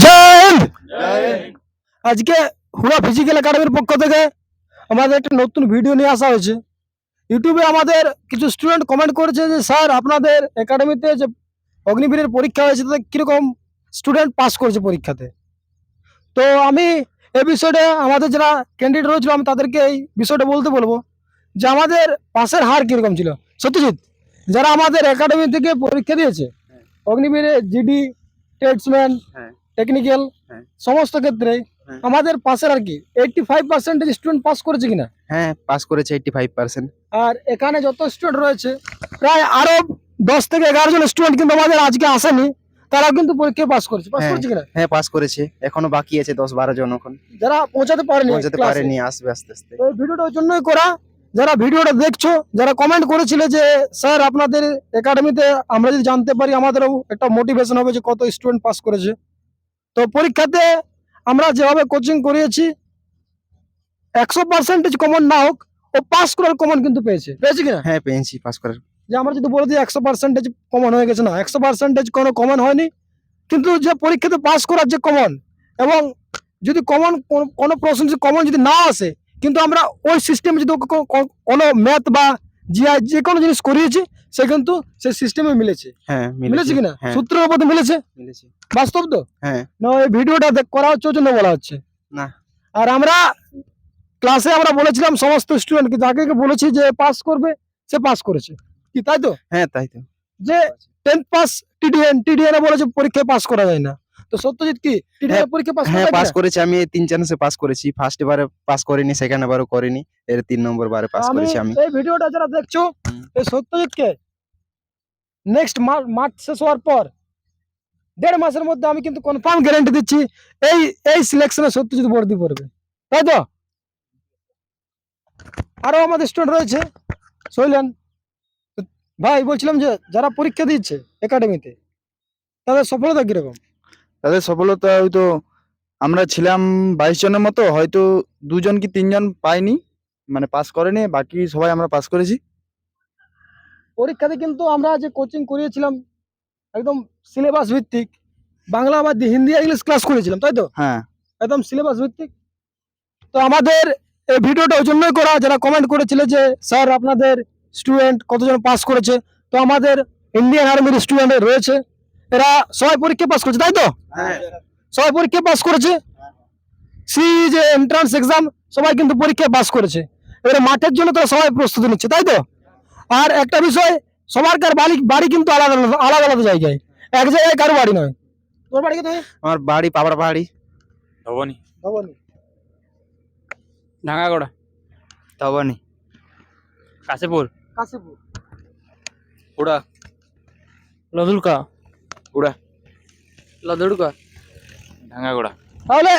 জয় হিন্দ। আজকে হুড়া ফিজিক্যাল একাডেমির পক্ষ থেকে আমাদের একটা নতুন ভিডিও নিয়ে আসা হয়েছে। ইউটিউবে আমাদের কিছু স্টুডেন্ট কমেন্ট করেছে যে স্যার আপনাদের একাডেমিতে যে অগ্নিবীরের পরীক্ষা হয়েছে তাতে কিরকম স্টুডেন্ট পাস করেছে পরীক্ষাতে। তো আমি এই বিষয়টা আমাদের যারা ক্যান্ডিডেট রয়েছিল আমি তাদেরকে এই বিষয়টা বলতে বলবো যে আমাদের পাসের হার কিরকম ছিল। সত্যজিৎ, যারা আমাদের একাডেমি থেকে পরীক্ষা দিয়েছে অগ্নিবীরে জিডি, টেটসম্যান, টেকনিক্যাল সমস্ত ক্ষেত্রে আমাদের পাশের আর কি 85% স্টুডেন্ট পাস করেছে কিনা। হ্যাঁ, পাস করেছে 85%। আর এখানে যত স্টুডেন্ট রয়েছে প্রায় আরো 10 থেকে 11 জন স্টুডেন্ট কিন্তু আমাদের আজকে আসেনি, তারা কিন্তু পরীক্ষা পাস করেছে কিনা। হ্যাঁ, পাস করেছে, এখনো বাকি আছে 10-12 জন এখন যারা পৌঁছাতে পারেনি ক্লাসে। আসবে আস্তে আস্তে। তো এই ভিডিওটা ওই জন্যই করা, যারা ভিডিওটা দেখছো, যারা কমেন্ট করেছিলে যে স্যার আপনাদের একাডেমিতে আমরা যদি জানতে পারি আমাদেরও একটা মোটিভেশন হবে যে কত স্টুডেন্ট পাস করেছে। তো পরীক্ষাতে আমরা যেভাবে কোচিং করিয়েছি 100% কমন না হোক, ও পাস করার কমন কিন্তু পেয়েছে কিনা। হ্যাঁ, পেয়েছি পাস করার। যে আমরা যদি বলে দিই 100% কমন হয়ে গেছে, না 100% কোনো কমন হয়নি, কিন্তু যে পরীক্ষাতে পাস করার যে কমন, এবং যদি কমন কোনো প্রশ্ন যদি কমন যদি না আসে, কিন্তু আমরা ওই সিস্টেমে যদি কোনো ম্যাথ বা জিআই যে কোনো জিনিস করিয়েছি সে কিন্তু সেই সিস্টেমে মিলেছে। হ্যাঁ, মিলেছে কিনা, হ্যাঁ, সূত্রের উপর মিলেছে। বাস্তব তো। হ্যাঁ, না এই ভিডিওটা করা হচ্ছে ওই জন্য বলা হচ্ছে না। আর আমরা ক্লাসে আমরা বলেছিলাম সমস্ত স্টুডেন্টকে, যাকে বলেছি যে পাস করবে সে পাস করেছে কি, তাই তো। হ্যাঁ, তাই তো। যে 10th পাস টিডিএন এ বলেছে পরীক্ষায় পাস করা যায় না, তো সত্যজিৎ কি টিডিএন পরীক্ষা পাস হ্যাঁ, পাস করেছি আমি। 3 চান্সে পাস করেছি। ফার্স্ট এবারে পাস করিনি, সেকেন্ড এবারও করিনি, এর 3 নম্বর বারে পাস করেছি আমি। এই ভিডিওটা যারা দেখছো এই সত্যজিৎকে নেক্সট মার্চ শেষ হওয়ার পর 1.5 মাসের মধ্যে আমি কিন্তু কনফার্ম গ্যারান্টি দিচ্ছি এই সিলেকশনে সত্যজিৎ ভর্তি করবে, তাই তো। আরো আমাদের স্টুডেন্ট রয়েছে। শৈলেন ভাই, বলছিলাম যে যারা পরীক্ষা দিচ্ছে একাডেমিতে তাদের সফলতা কিরকম। তাদের সফলতা হয়তো আমরা ছিলাম 22 জনের মতো, হয়তো 2 জন কি 3 জন পাইনি, মানে পাস করেনি, বাকি সবাই আমরা পাস করেছি। পরীক্ষাতে কিন্তু আমরা যে কোচিং করিয়েছিলাম একদম সিলেবাস ভিত্তিক, বাংলা বা হিন্দি আর ইংলিশ ক্লাস করেছিলাম, তাই তো। হ্যাঁ, একদম সিলেবাস ভিত্তিক। তো আমাদের এই ভিডিওটা ওই জন্যই করা, যারা কমেন্ট করেছিল যে স্যার আপনাদের স্টুডেন্ট কতজন পাস করেছে। তো আমাদের ইন্ডিয়ান আর্মির স্টুডেন্ট রয়েছে, এরা সবাই পরীক্ষা পাস করেছে, তাই তো। সবাই পরীক্ষা পাস করেছে। সি যে এন্ট্রান্স এক্সাম সবাই কিন্তু পরীক্ষা পাস করেছে। এবারে মাঠের জন্য তারা সবাই প্রস্তুতি নিচ্ছে, তাই তো। আর একটা বিষয়, সবারকার বাড়ি কিন্তু আলাদা আলাদা আলাদা জায়গায়, এক জায়গায় কারো বাড়ি নয়। তোর বাড়ি কোথায়? আমার বাড়ি পাবড়া পাহাড়ি। ভবানী। ঢাঙ্গাগড়া, তবনি, কাশীপুর, কাশীপুর, উড়া, লদুড়কা, উড়া, লদুড়কা, ঢাঙ্গাগড়া। তাহলে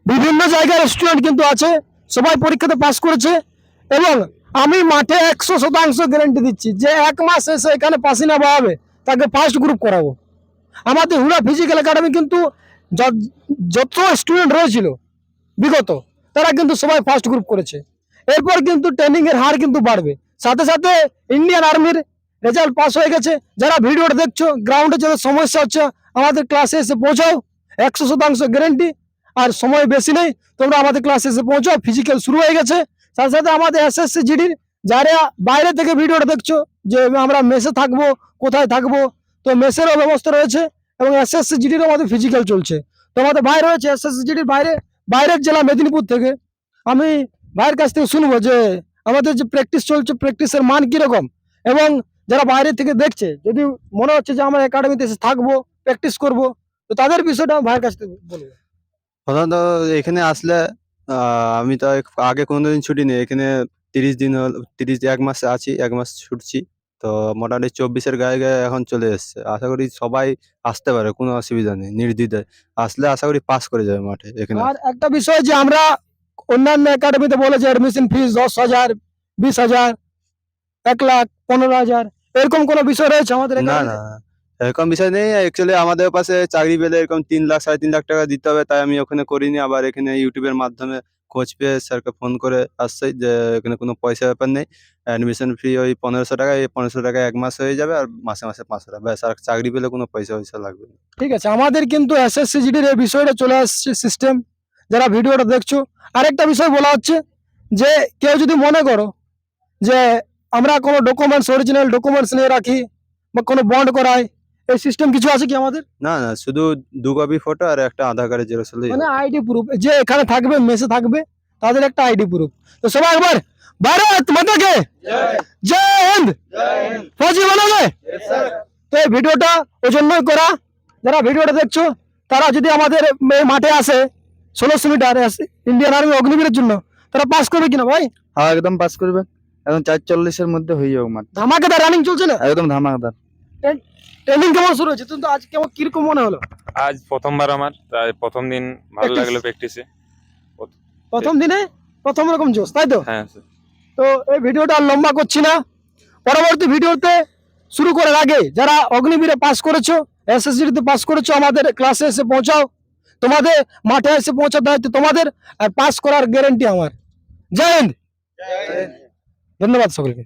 বিভিন্ন জায়গার স্টুডেন্ট কিন্তু আছে, সবাই পরীক্ষাতে পাস করেছে। এবং আমি মাঠে 100% গ্যারান্টি দিচ্ছি যে 1 মাস এসে এখানে পাসিনা বাড়াবে তাকে ফার্স্ট গ্রুপ করাবো। আমাদের হুড়া ফিজিক্যাল একাডেমি কিন্তু যত স্টুডেন্ট রয়েছিল বিগত, তারা কিন্তু সবাই ফার্স্ট গ্রুপ করেছে। এরপর কিন্তু ট্রেনিং এর হার কিন্তু বাড়বে, সাথে সাথে ইন্ডিয়ান আর্মির রেজাল্ট পাস হয়ে গেছে। যারা ভিডিওটা দেখছো গ্রাউন্ডে যাদের সমস্যা হচ্ছে আমাদের ক্লাসে এসে পৌঁছাও, 100% গ্যারান্টি। আর সময় বেশি নেই, তোমরা আমাদের ক্লাসে এসে পৌঁছাও, ফিজিক্যাল শুরু হয়ে গেছে। সাথে সাথে আমাদের এসএসসি জিডির যারা বাইরে থেকে ভিডিওটা দেখছো যে আমরা মেসে থাকবো, কোথায় থাকবো, তো মেসেরও ব্যবস্থা রয়েছে এবং এসএসসি জিডিরও আমাদের ফিজিক্যাল চলছে। তো আমাদের ভাই রয়েছে এসএসসি জিডির বাইরের জেলা মেদিনীপুর থেকে। আমি ভাইয়ের কাছ থেকে শুনবো যে আমাদের যে প্র্যাকটিস চলছে প্র্যাকটিসের মান কিরকম, এবং যারা বাইরে থেকে দেখছে যদি মনে হচ্ছে যে আমরা একাডেমিতে এসে থাকবো, প্র্যাকটিস করব, তো তাদের বিষয়টা ভাইয়ের কাছ থেকে বলবো। প্রধানত এখানে আসলে আমি তো আগে কোনোদিন ছুটি নেই, এখানে 30 দিন হল, 1 মাস আছি, 1 মাস ছুটছি। তো মোটামুটি 24-এর গায়ে গায়ে এখন চলে এসছে। আশা করি সবাই আসতে পারে, কোনো অসুবিধা নেই, নির্দ্বিধায় আসলে আশা করি পাস করে যাবে মাঠে এখানে। আর একটা বিষয় যে আমরা অন্যান্য একাডেমিতে বলে যে অ্যাডমিশন ফিস 10,000, 20,000, 1,00,000, 15,000, এরকম কোনো বিষয় রয়েছে আমাদের না, একাডেমিতে? না, এরকম বিষয় নেই। অ্যাকচুয়ালি আমাদের পাশে চাকরি পেলে এরকম 3 লাখ 3.5 লাখ টাকা দিতে হবে, তাই আমি ওখানে করিনি। আবার এখানে ইউটিউবের মাধ্যমে খোঁজ পেয়ে স্যারকে ফোন করে আসছে যে এখানে কোনো পয়সা ব্যাপার নেই, অ্যাডমিশন ফি ওই 1500 টাকা, এই 1500 টাকা 1 মাস হয়ে যাবে আর মাসে মাসে 500 টাকা, ব্যাস। আর চাকরি পেলে কোনো পয়সা পয়সা লাগবে না। ঠিক আছে, আমাদের কিন্তু এসএসসি জিডির এই বিষয়টা চলে আসছে সিস্টেম, যারা ভিডিওটা দেখছো। আরেকটা বিষয় বলা হচ্ছে যে কেউ যদি মনে করো যে আমরা কোনো ডকুমেন্টস, অরিজিনাল ডকুমেন্টস নিয়ে রাখি বা কোনো বন্ড করাই, এই সিস্টেম কিছু আছে কি আমাদের? না না, শুধু 2 কপি ফটো আর একটা আধার কার্ডের জেরক্স হলেই মানে হবে। আইডি প্রুফ, যে এখানে থাকবে মেসে থাকবে তাদের একটা আইডি প্রুফ। তো সবাই একবার ভারত মাতা কে জয় হিন্দ, ফৌজি বলোগে। তো এই ভিডিওটা ওই জন্যই করা, যারা ভিডিওটা দেখছো তারা যদি আমাদের এই মাঠে আসে 1600 মিটার ইন্ডিয়ান আর্মি অগ্নিবীরের জন্য, তারা পাস করবে কিনা ভাই? হ্যাঁ, একদম পাস করবে। একদম 4:40-এর মধ্যে হয়ে যাবে মাঠ, ধামাকাদার রানিং চলছে না? একদম ধামাকাদার। ট্রেনিং কেমন শুরু হয়েছে? কিন্তু আজ কেমন কিরকম মনে হলো? আজ প্রথমবার আমার, তাই প্রথম দিন ভালো Practice? লাগলো প্র্যাকটিসে। প্রথম দিনে প্রথম রকম জোশ, তাই তো? হ্যাঁ স্যার। তো এই ভিডিওটা আর লম্বা করছি না, পরবর্তী ভিডিওতে শুরু করার আগে যারা অগ্নিবীরে পাস করেছো, এসএসসি তে পাস করেছো, আমাদের ক্লাসে এসে পৌঁছাও। তোমাদের মাঠে এসে পৌঁছার দায়িত্ব তোমাদের, আর পাস করার গ্যারান্টি আমার। জয় হিন্দ, ধন্যবাদ সকলকে।